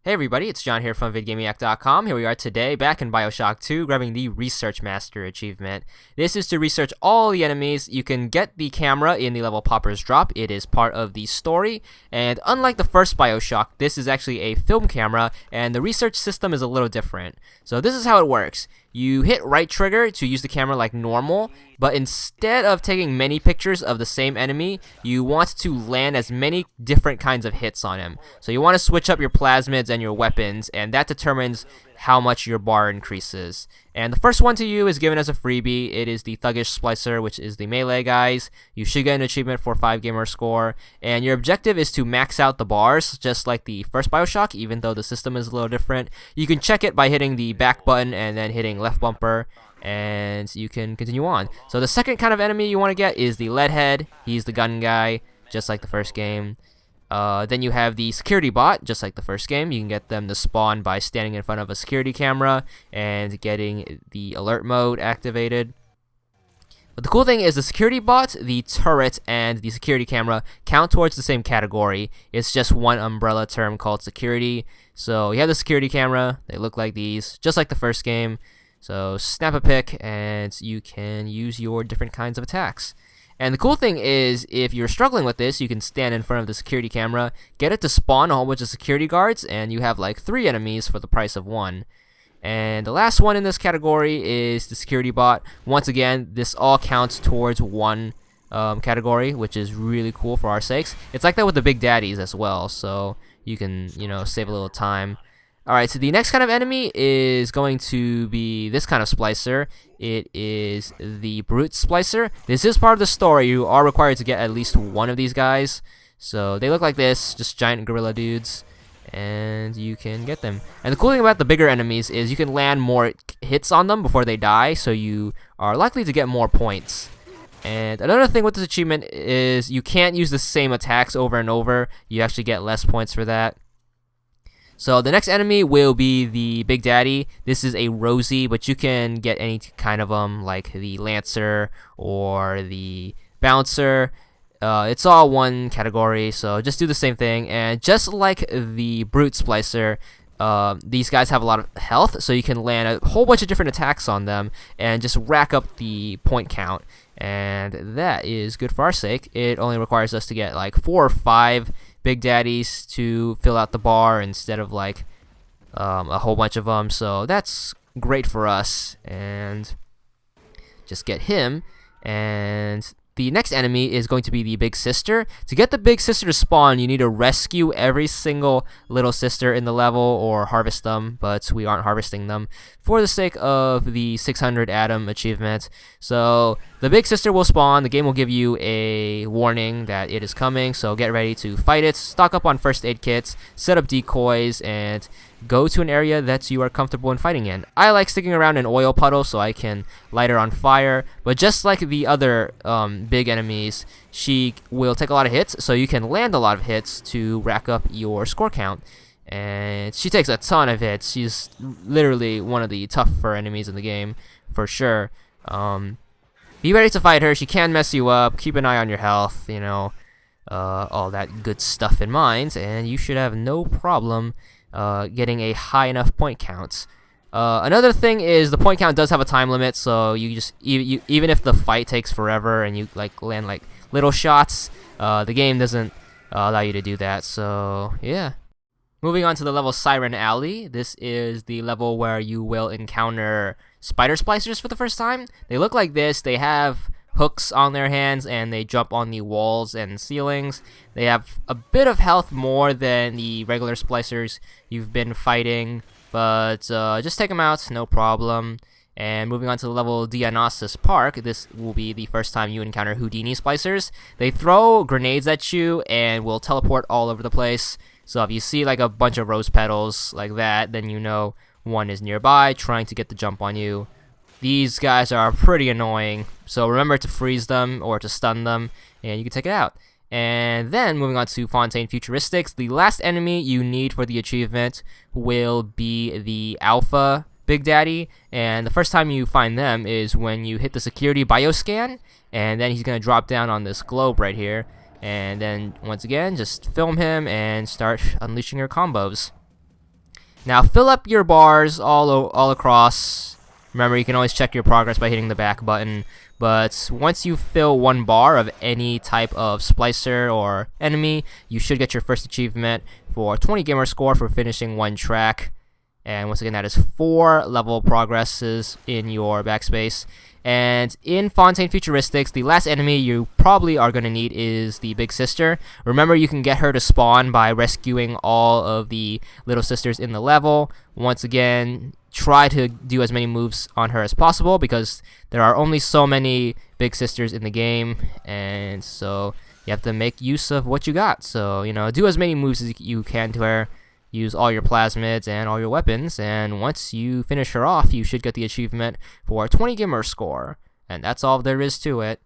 Hey everybody, it's John here from VidGamiac.com. Here we are today, back in BioShock 2, grabbing the Research Master achievement. This is to research all the enemies. You can get the camera in the level Popper's Drop. It is part of the story, and unlike the first BioShock, this is actually a film camera, and the research system is a little different. So this is how it works. You hit right trigger to use the camera like normal, but instead of taking many pictures of the same enemy, you want to land as many different kinds of hits on him. So you want to switch up your plasmids and your weapons, and that determines how much your bar increases. And the first one to you is given as a freebie. It is the Thuggish Splicer, which is the melee guys. You should get an achievement for 5 gamer score, and your objective is to max out the bars, just like the first BioShock, even though the system is a little different. You can check it by hitting the back button and then hitting left bumper, and you can continue on. So the second kind of enemy you want to get is the Leadhead. He's the gun guy, just like the first game. Then you have the security bot, just like the first game. You can get them to spawn by standing in front of a security camera and getting the alert mode activated. But the cool thing is the security bot, the turret, and the security camera count towards the same category. It's just one umbrella term called security. So you have the security camera. They look like these, just like the first game. So snap a pic and you can use your different kinds of attacks. And the cool thing is, if you're struggling with this, you can stand in front of the security camera, get it to spawn a whole bunch of security guards, and you have like 3 enemies for the price of 1. And the last one in this category is the security bot. Once again, this all counts towards one category, which is really cool for our sakes. It's like that with the big daddies as well, so you can, save a little time. Alright, so the next kind of enemy is going to be this kind of splicer. It is the brute splicer. This is part of the story. You are required to get at least one of these guys. So they look like this, just giant gorilla dudes, and you can get them. And the cool thing about the bigger enemies is you can land more hits on them before they die, so you are likely to get more points. And another thing with this achievement is you can't use the same attacks over and over. You actually get less points for that. So the next enemy will be the Big Daddy. This is a Rosie, but you can get any kind of them, like the Lancer or the Bouncer. It's all one category, so just do the same thing. And just like the Brute Splicer, these guys have a lot of health, so you can land a whole bunch of different attacks on them and just rack up the point count. And that is good for our sake. It only requires us to get like 4 or 5 Big Daddies to fill out the bar instead of like a whole bunch of them. So that's great for us. And just get him. And the next enemy is going to be the Big Sister. To get the Big Sister to spawn, you need to rescue every single little sister in the level or harvest them, but we aren't harvesting them for the sake of the 600 Atom achievement. So the Big Sister will spawn. The game will give you a warning that it is coming, so get ready to fight it. Stock up on first aid kits, set up decoys, and go to an area that you are comfortable in fighting in. I like sticking around an oil puddle so I can light her on fire, but just like the other big enemies, she will take a lot of hits, so you can land a lot of hits to rack up your score count. And she takes a ton of hits. She's literally one of the tougher enemies in the game, for sure. Be ready to fight her. She can mess you up. Keep an eye on your health, all that good stuff in mind, and you should have no problem getting a high enough point count. Another thing is the point count does have a time limit, so you just even if the fight takes forever and you like land like little shots, the game doesn't allow you to do that. So yeah. Moving on to the level Siren Ally. This is the level where you will encounter spider splicers for the first time. They look like this. They have hooks on their hands and they jump on the walls and ceilings. They have a bit of health more than the regular splicers you've been fighting, but just take them out, no problem. And moving on to the level Dionysus Park, this will be the first time you encounter Houdini Spicers. They throw grenades at you and will teleport all over the place. So if you see like a bunch of rose petals like that, then you know one is nearby trying to get the jump on you. These guys are pretty annoying, so remember to freeze them or to stun them, and you can take it out. And then moving on to FontaineFuturistics, the last enemy you need for the achievement will be the Alpha Big Daddy, and the first time you find them is when you hit the security bioscan, and then he's going to drop down on this globe right here, and then once again just film him and start unleashing your combos. Now fill up your bars all across. Remember, you can always check your progress by hitting the back button. But once you fill 1 bar of any type of splicer or enemy, you should get your first achievement for 20 gamer score for finishing 1 track. And once again, that is 4 level progresses in your backspace. And in FontaineFuturistics, the last enemy you probably are going to need is the Big Sister. Remember, you can get her to spawn by rescuing all of the little sisters in the level. Once again, try to do as many moves on her as possible because there are only so many Big Sisters in the game. And so you have to make use of what you got. So, you know, do as many moves as you can to her. Use all your plasmids and all your weapons, and once you finish her off, you should get the achievement for 20 gamer score. And that's all there is to it.